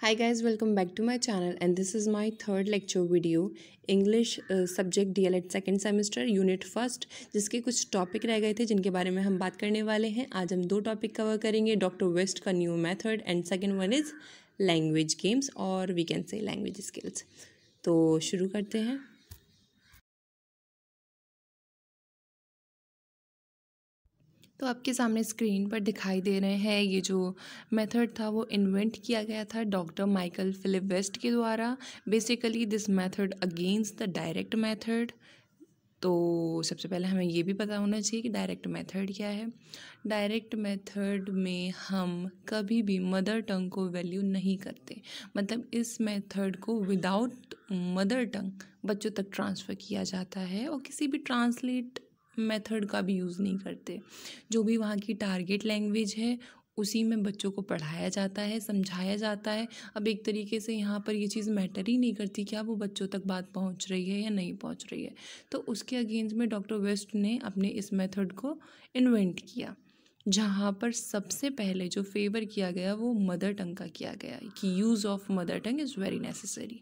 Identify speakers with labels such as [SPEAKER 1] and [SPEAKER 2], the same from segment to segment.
[SPEAKER 1] Hi guys, welcome back to my channel and this is my third lecture video English subject DLED second semester unit first जिसके कुछ topic रह गए थे जिनके बारे में हम बात करने वाले हैं। आज हम दो टॉपिक कवर करेंगे, डॉक्टर वेस्ट का new method and second one is language games और we can say language skills. तो शुरू करते हैं। तो आपके सामने स्क्रीन पर दिखाई दे रहे हैं ये जो मेथड था वो इन्वेंट किया गया था डॉक्टर माइकल फिलिप वेस्ट के द्वारा। Basically this method against the direct method. तो सबसे पहले हमें ये भी पता होना चाहिए कि डायरेक्ट मेथड क्या है। डायरेक्ट मेथड में हम कभी भी मदर टंग को वैल्यू नहीं करते, मतलब इस मेथड को विदाउट मदर टंग बच्चों तक ट्रांसफ़र किया जाता है और किसी भी ट्रांसलेट मेथड का भी यूज़ नहीं करते। जो भी वहाँ की टारगेट लैंग्वेज है उसी में बच्चों को पढ़ाया जाता है, समझाया जाता है। अब एक तरीके से यहाँ पर ये चीज़ मैटर ही नहीं करती क्या वो बच्चों तक बात पहुँच रही है या नहीं पहुँच रही है। तो उसके अगेंस्ट में डॉक्टर वेस्ट ने अपने इस मेथड को इन्वेंट किया, जहाँ पर सबसे पहले जो फेवर किया गया वो मदर टंग का किया गया कि use of mother tongue is very necessary.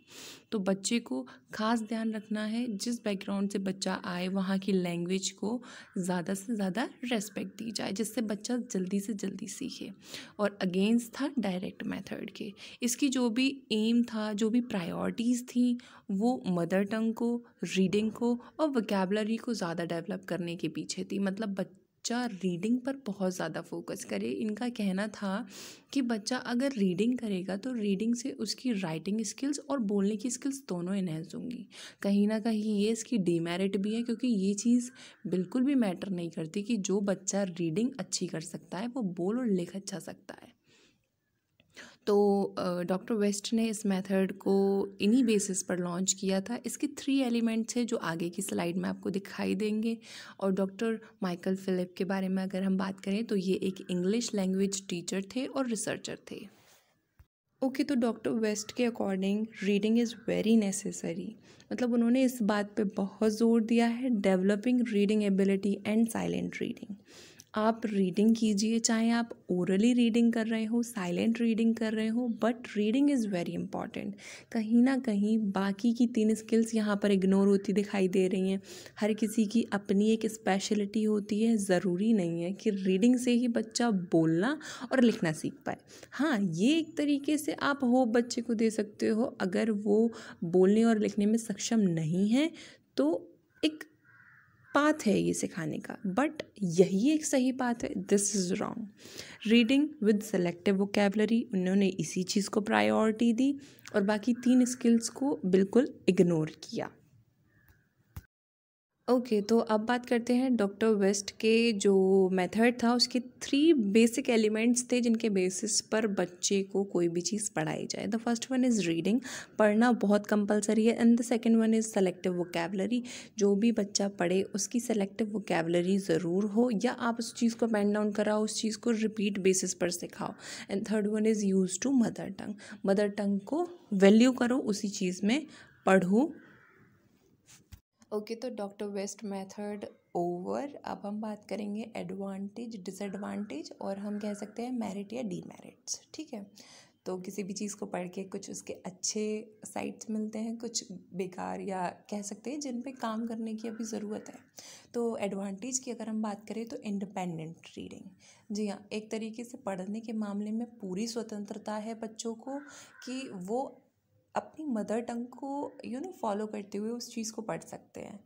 [SPEAKER 1] तो बच्चे को खास ध्यान रखना है, जिस बैकग्राउंड से बच्चा आए वहाँ की लैंग्वेज को ज़्यादा से ज़्यादा रेस्पेक्ट दी जाए जिससे बच्चा जल्दी से जल्दी सीखे। और अगेंस्ट था डायरेक्ट मेथड के। इसकी जो भी एम था, जो भी प्रायोरिटीज़ थी, वो मदर टंग को, रीडिंग को और वोकैबलरी को ज़्यादा डेवलप करने के पीछे थी। मतलब बच्चा रीडिंग पर बहुत ज़्यादा फोकस करे। इनका कहना था कि बच्चा अगर रीडिंग करेगा तो रीडिंग से उसकी राइटिंग स्किल्स और बोलने की स्किल्स दोनों इन्हेंस होंगी। कहीं ना कहीं ये इसकी डीमेरिट भी है, क्योंकि ये चीज़ बिल्कुल भी मैटर नहीं करती कि जो बच्चा रीडिंग अच्छी कर सकता है वो बोल और लिख अच्छा सकता है। तो डॉक्टर वेस्ट ने इस मेथड को इन्हीं बेसिस पर लॉन्च किया था। इसके 3 एलिमेंट्स हैं जो आगे की स्लाइड में आपको दिखाई देंगे। और डॉक्टर माइकल फिलिप के बारे में अगर हम बात करें तो ये एक इंग्लिश लैंग्वेज टीचर थे और रिसर्चर थे। ओके, तो डॉक्टर वेस्ट के according reading is very necessary. मतलब उन्होंने इस बात पे बहुत ज़ोर दिया है, developing reading ability and silent reading. आप रीडिंग कीजिए, चाहे आप ओरली रीडिंग कर रहे हो, साइलेंट रीडिंग कर रहे हो, but reading is very important. कहीं ना कहीं बाकी की 3 स्किल्स यहाँ पर इग्नोर होती दिखाई दे रही हैं। हर किसी की अपनी एक स्पेशलिटी होती है। ज़रूरी नहीं है कि रीडिंग से ही बच्चा बोलना और लिखना सीख पाए। हाँ, ये एक तरीके से आप होप बच्चे को दे सकते हो। अगर वो बोलने और लिखने में सक्षम नहीं है तो एक पाथ है ये सिखाने का, बट यही एक सही पाथ है। This is wrong. Reading with selective vocabulary, उन्होंने इसी चीज़ को प्रायोरिटी दी और बाकी 3 स्किल्स को बिल्कुल इग्नोर किया। ओके, तो अब बात करते हैं डॉक्टर वेस्ट के जो मेथड था उसके 3 बेसिक एलिमेंट्स थे जिनके बेसिस पर बच्चे को कोई भी चीज़ पढ़ाई जाए। The first one is reading, पढ़ना बहुत कंपलसरी है। And the second one is selective vocabulary, जो भी बच्चा पढ़े उसकी सेलेक्टिव वोकैबलरी ज़रूर हो, या आप उस चीज़ को पेन डाउन कराओ, उस चीज़ को रिपीट बेसिस पर सिखाओ। And third one is use to mother tongue, mother tongue को वैल्यू करो, उसी चीज़ में पढ़ो। ओके, तो डॉक्टर वेस्ट मेथड ओवर। अब हम बात करेंगे एडवांटेज, डिसएडवांटेज और हम कह सकते हैं मेरिट या डीमेरिट्स। ठीक है, तो किसी भी चीज़ को पढ़ के कुछ उसके अच्छे साइड्स मिलते हैं, कुछ बेकार या कह सकते हैं जिन पे काम करने की अभी ज़रूरत है। तो एडवांटेज की अगर हम बात करें तो इंडिपेंडेंट रीडिंग। जी हाँ, एक तरीके से पढ़ने के मामले में पूरी स्वतंत्रता है बच्चों को कि वो अपनी मदर टंग को फॉलो करते हुए उस चीज़ को पढ़ सकते हैं।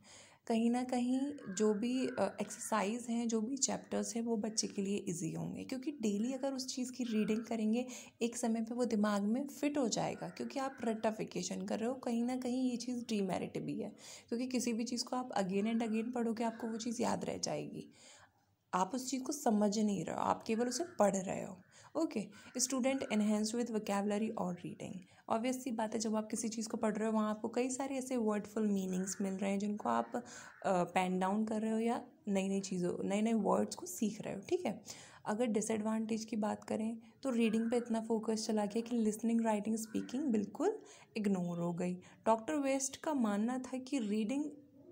[SPEAKER 1] कहीं ना कहीं जो भी एक्सरसाइज हैं, जो भी चैप्टर्स हैं, वो बच्चे के लिए इजी होंगे, क्योंकि डेली अगर उस चीज़ की रीडिंग करेंगे एक समय पे वो दिमाग में फिट हो जाएगा, क्योंकि आप रट्टाफिकेशन कर रहे हो। कहीं ना कहीं ये चीज़ डीमेरिट भी है, क्योंकि किसी भी चीज़ को आप अगेन एंड अगेन पढ़ोगे आपको वो चीज़ याद रह जाएगी। आप उस चीज़ को समझ नहीं रहे हो, आप केवल उसे पढ़ रहे हो। Okay, student enhance with vocabulary और रीडिंग। ऑब्वियस सी बात है, जब आप किसी चीज़ को पढ़ रहे हो वहाँ आपको कई सारे ऐसे वर्डफुल मीनिंग्स मिल रहे हैं जिनको आप पेन डाउन कर रहे हो या नई नई चीज़ों, नए नए वर्ड्स को सीख रहे हो। ठीक है, अगर डिसएडवांटेज की बात करें तो रीडिंग पे इतना फोकस चला गया कि लिसनिंग, राइटिंग, स्पीकिंग बिल्कुल इग्नोर हो गई। डॉक्टर वेस्ट का मानना था कि रीडिंग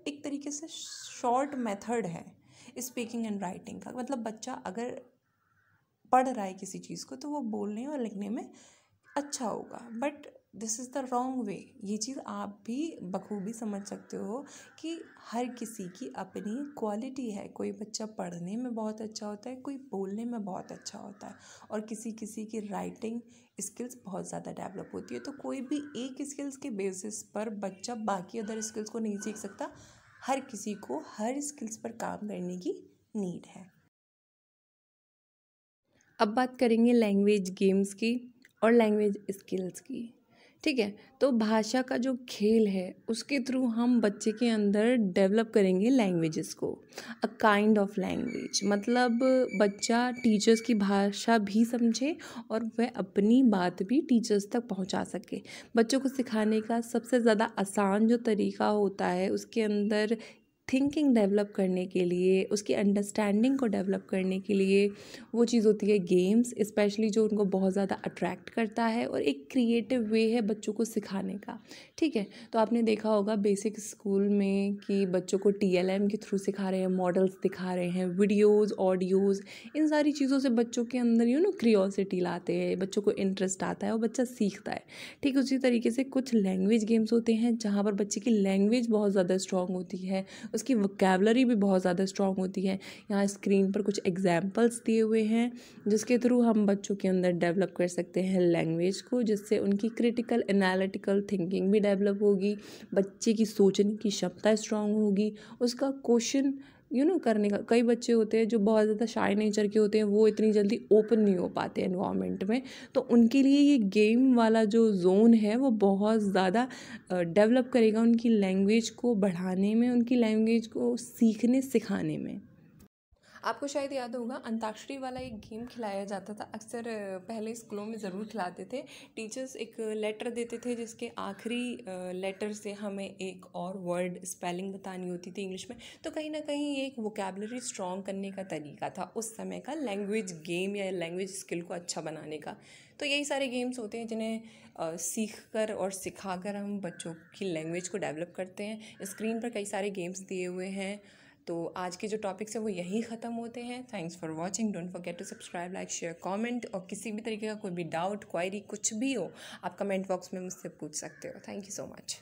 [SPEAKER 1] एक तरीके से शॉर्ट मेथड है स्पीकिंग एंड राइटिंग का। मतलब बच्चा अगर पढ़ रहा है किसी चीज़ को तो वो बोलने और लिखने में अच्छा होगा, but this is the wrong way. ये चीज़ आप भी बखूबी समझ सकते हो कि हर किसी की अपनी क्वालिटी है। कोई बच्चा पढ़ने में बहुत अच्छा होता है, कोई बोलने में बहुत अच्छा होता है, और किसी किसी की राइटिंग स्किल्स बहुत ज़्यादा डेवलप होती है। तो कोई भी एक स्किल्स के बेसिस पर बच्चा बाकी अदर स्किल्स को नहीं सीख सकता। हर किसी को हर स्किल्स पर काम करने की नीड है। अब बात करेंगे लैंग्वेज गेम्स की और लैंग्वेज स्किल्स की। ठीक है, तो भाषा का जो खेल है उसके थ्रू हम बच्चे के अंदर डेवलप करेंगे लैंग्वेजेस को। अ काइंड ऑफ लैंग्वेज मतलब बच्चा टीचर्स की भाषा भी समझे और वह अपनी बात भी टीचर्स तक पहुंचा सके। बच्चों को सिखाने का सबसे ज़्यादा आसान जो तरीका होता है उसके अंदर थिंकिंग डेवलप करने के लिए, उसकी अंडरस्टैंडिंग को डेवलप करने के लिए वो चीज़ होती है गेम्स, स्पेशली जो उनको बहुत ज़्यादा अट्रैक्ट करता है और एक क्रिएटिव वे है बच्चों को सिखाने का। ठीक है, तो आपने देखा होगा बेसिक स्कूल में कि बच्चों को TLM के थ्रू सिखा रहे हैं, मॉडल्स दिखा रहे हैं, वीडियोज़, ऑडियोज़, इन सारी चीज़ों से बच्चों के अंदर क्रियोसिटी लाते हैं, बच्चों को इंटरेस्ट आता है और बच्चा सीखता है। ठीक उसी तरीके से कुछ लैंग्वेज गेम्स होते हैं जहाँ पर बच्चे की लैंग्वेज बहुत ज़्यादा स्ट्रॉन्ग होती है, उसकी वोकैबुलरी भी बहुत ज़्यादा स्ट्रॉन्ग होती है। यहाँ स्क्रीन पर कुछ एग्जाम्पल्स दिए हुए हैं जिसके थ्रू हम बच्चों के अंदर डेवलप कर सकते हैं लैंग्वेज को, जिससे उनकी क्रिटिकल एनालिटिकल थिंकिंग भी डेवलप होगी, बच्चे की सोचने की क्षमता स्ट्रांग होगी, उसका क्वेश्चन करने का। कई बच्चे होते हैं जो बहुत ज़्यादा शाय नेचर के होते हैं, वो इतनी जल्दी ओपन नहीं हो पाते एनवायरनमेंट में, तो उनके लिए ये गेम वाला जो जोन है वो बहुत ज़्यादा डेवलप करेगा उनकी लैंग्वेज को बढ़ाने में, उनकी लैंग्वेज को सीखने सिखाने में। आपको शायद याद होगा अंताक्षरी वाला एक गेम खिलाया जाता था अक्सर, पहले स्कूलों में ज़रूर खिलाते थे। टीचर्स एक लेटर देते थे जिसके आखिरी लेटर से हमें एक और वर्ड स्पेलिंग बतानी होती थी इंग्लिश में। तो कहीं ना कहीं ये एक वोकैबुलरी स्ट्रॉन्ग करने का तरीका था उस समय का लैंग्वेज गेम या लैंग्वेज स्किल को अच्छा बनाने का। तो यही सारे गेम्स होते हैं जिन्हें सीख कर और सिखा कर हम बच्चों की लैंग्वेज को डेवलप करते हैं। स्क्रीन पर कई सारे गेम्स दिए हुए हैं। तो आज के जो टॉपिक्स है वो यहीं ख़त्म होते हैं। Thanks for watching. Don't forget to subscribe, like, share, comment, और किसी भी तरीके का कोई भी डाउट, क्वायरी कुछ भी हो आप कमेंट बॉक्स में मुझसे पूछ सकते हो। Thank you so much.